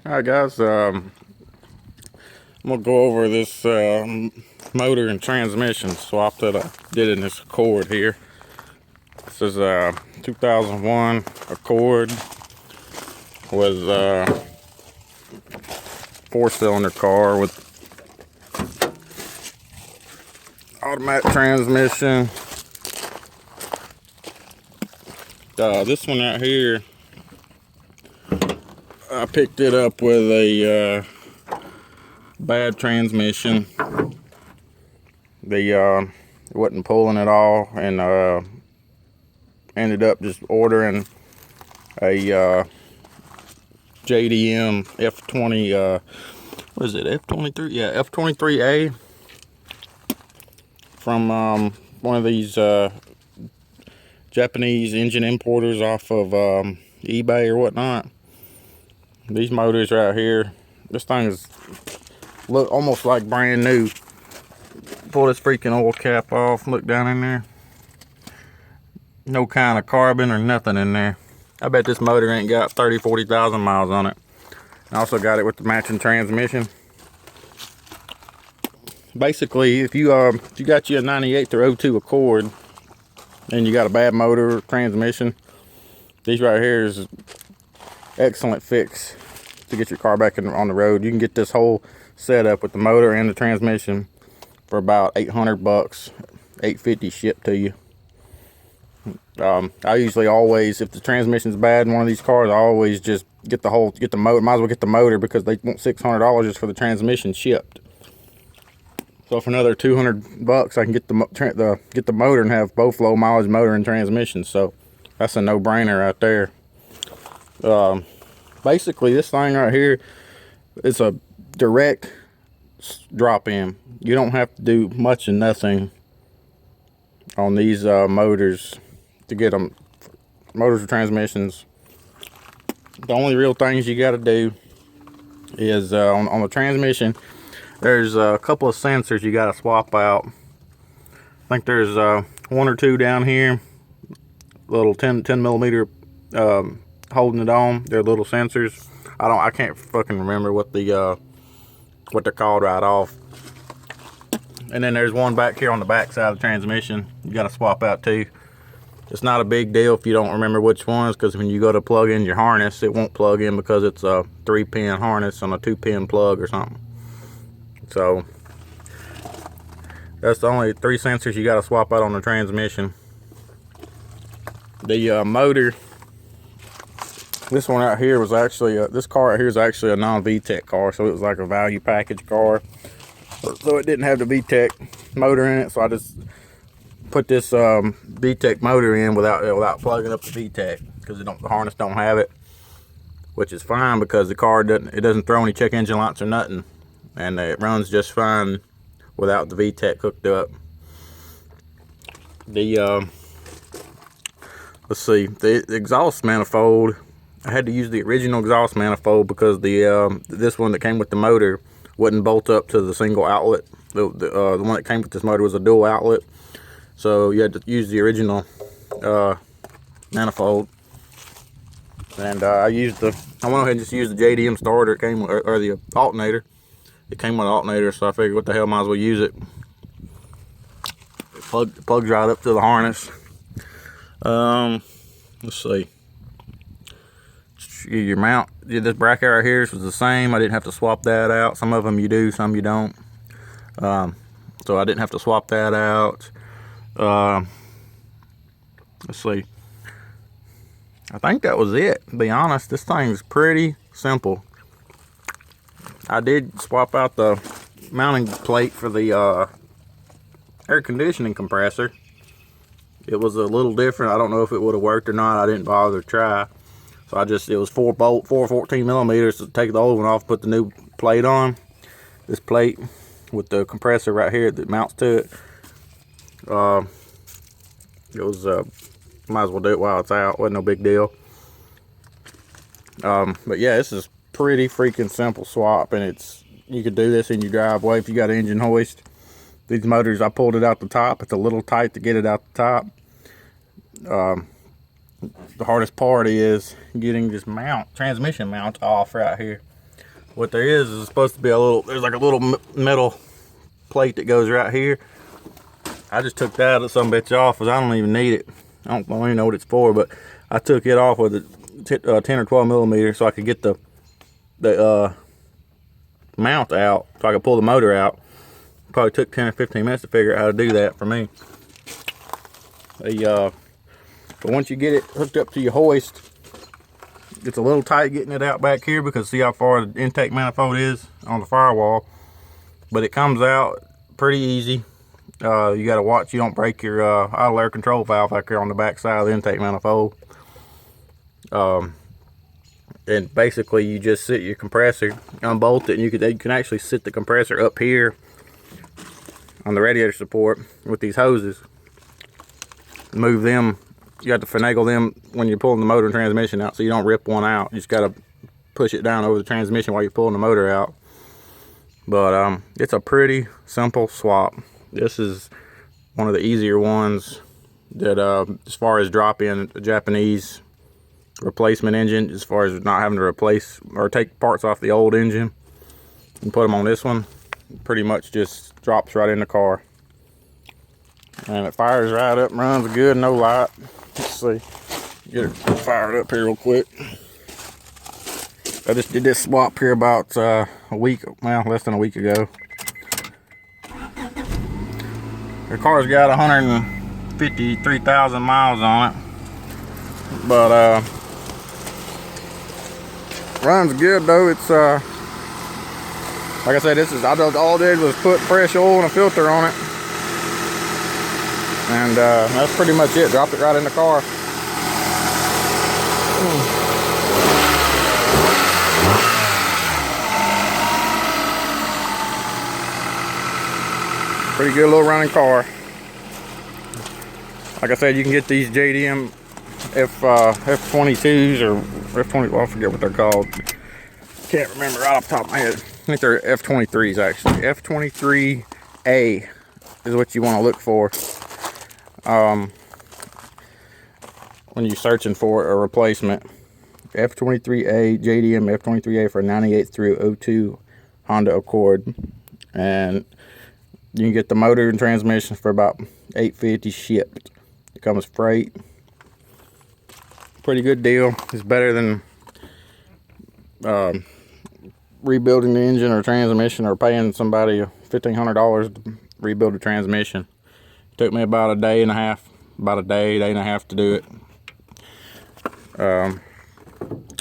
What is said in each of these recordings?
Alright guys, I'm gonna go over this motor and transmission swap that I did in this Accord here. This is a 2001 Accord with a 4-cylinder car with automatic transmission. This one right here, I picked it up with a bad transmission. It wasn't pulling at all, and ended up just ordering a JDM F20 what is it, F23? Yeah, F23a from one of these Japanese engine importers off of eBay or whatnot. These motors right here, this thing is look almost like brand new. Pull this freaking oil cap off, look down in there. No kind of carbon or nothing in there. I bet this motor ain't got 30,000-40,000 miles on it. I also got it with the matching transmission. Basically, if you got you a 98 or 02 Accord and you got a bad motor or transmission, these right here is excellent fix to get your car back on the road. You can get this whole setup with the motor and the transmission for about 800 bucks, $850 shipped to you. I usually always, if the transmission's bad in one of these cars, I always just get the motor. Might as well get the motor because they want $600 just for the transmission shipped. So for another 200 bucks, I can get the motor and have both low mileage motor and transmission. So that's a no-brainer right there. Basically, this thing right here is a direct drop in. You don't have to do much of nothing on these motors to get them, motors or transmissions. The only real things you got to do is on the transmission, there's a couple of sensors you got to swap out. I think there's one or two down here, little 10 millimeter holding it on. They're little sensors. I can't fucking remember what they're called right off. And then there's one back here on the back side of the transmission you got to swap out too. It's not a big deal if you don't remember which ones, because when you go to plug in your harness, it won't plug in because it's a 3-pin harness on a 2-pin plug or something. So that's the only 3 sensors you got to swap out on the transmission. The motor, this one out here was actually this car right here is actually a non-VTEC car, so it was like a value package car. So it didn't have the VTEC motor in it, so I just put this VTEC motor in without plugging up the VTEC, because the harness don't have it, which is fine because the car doesn't throw any check engine lights or nothing, and it runs just fine without the VTEC hooked up. Let's see, the exhaust manifold, I had to use the original exhaust manifold because this one that came with the motor wouldn't bolt up to the single outlet. The one that came with this motor was a dual outlet, so you had to use the original manifold. And I went ahead and just used the JDM starter. It came or the alternator. It came with an alternator, so I figured, what the hell, might as well use it. It plugs right up to the harness. Let's see. Your mount, this bracket right here was the same. I didn't have to swap that out. Some of them you do, some you don't. So I didn't have to swap that out. Let's see. I think that was it. To be honest, this thing's pretty simple. I did swap out the mounting plate for the air conditioning compressor. It was a little different. I don't know if it would have worked or not. I didn't bother to try. So it was 4 14 millimeters to take the old one off, put the new plate on. This plate with the compressor right here that mounts to it. Might as well do it while it's out. Wasn't no big deal. But yeah, this is pretty freaking simple swap, and you could do this in your driveway if you got an engine hoist. These motors, I pulled it out the top. It's a little tight to get it out the top. The hardest part is getting this transmission mount off right here. what there is supposed to be a little, there's like a little metal plate that goes right here. I just took that sumbitch off because I don't even need it. I don't even know what it's for, but I took it off with a 10 or 12 millimeter so I could get the mount out, so I could pull the motor out. Probably took 10 or 15 minutes to figure out how to do that for me. But once you get it hooked up to your hoist, it's a little tight getting it out back here because see how far the intake manifold is on the firewall. But it comes out pretty easy. You got to watch you don't break your idle air control valve back here on the back side of the intake manifold. And basically you just sit your compressor, unbolt it, and you can actually sit the compressor up here on the radiator support with these hoses. Move them. You have to finagle them when you're pulling the motor and transmission out so you don't rip one out. You just got to push it down over the transmission while you're pulling the motor out. But it's a pretty simple swap. This is one of the easier ones that as far as drop-in Japanese replacement engine, as far as not having to replace or take parts off the old engine and put them on this one, pretty much just drops right in the car. And it fires right up, runs good, no light. Let's see, get it fired up here real quick. I just did this swap here about a week, well, less than a week ago. The car's got 153,000 miles on it, but runs good though. It's like I said, all I did was put fresh oil and a filter on it. And that's pretty much it. Dropped it right in the car. Pretty good little running car. Like I said, you can get these JDM F22s or F20. Well, I forget what they're called. Can't remember right off the top of my head. I think they're F23s actually. F23a is what you want to look for. When you're searching for a replacement. F23a, JDM F23a for 98 through 02 Honda Accord. And you can get the motor and transmission for about $850 shipped. It comes freight. Pretty good deal. It's better than rebuilding the engine or transmission or paying somebody $1,500 to rebuild the transmission. Took me about a day and a half to do it.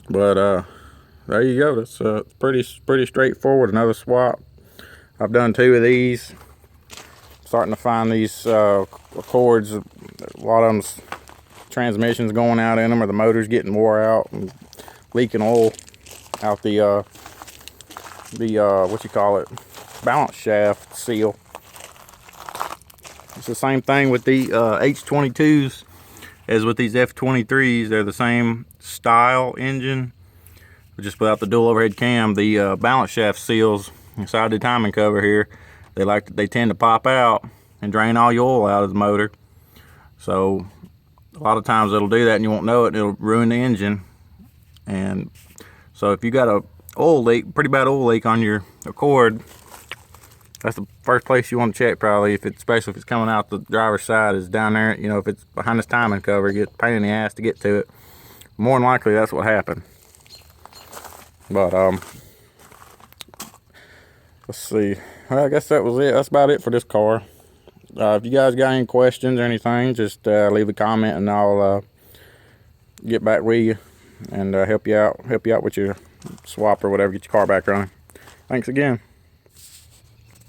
But there you go. That's pretty straightforward. Another swap. I've done 2 of these. Starting to find these Accords. A lot of them's transmissions going out in them, or the motor's getting wore out and leaking oil out the what you call it, balance shaft seal. It's the same thing with the H22s as with these F23s. They're the same style engine, just without the dual overhead cam. The balance shaft seals inside the timing cover here, they tend to pop out and drain all your oil out of the motor. So a lot of times it'll do that and you won't know it, and it'll ruin the engine. And so if you got a oil leak, pretty bad oil leak on your Accord, that's the first place you want to check probably, especially if it's coming out the driver's side, is down there. You know, if it's behind this timing cover, get a pain in the ass to get to it. More than likely that's what happened. But let's see. Well, I guess that was it. That's about it for this car. If you guys got any questions or anything, just leave a comment and I'll get back with you and help you out with your swap or whatever, get your car back running. Thanks again.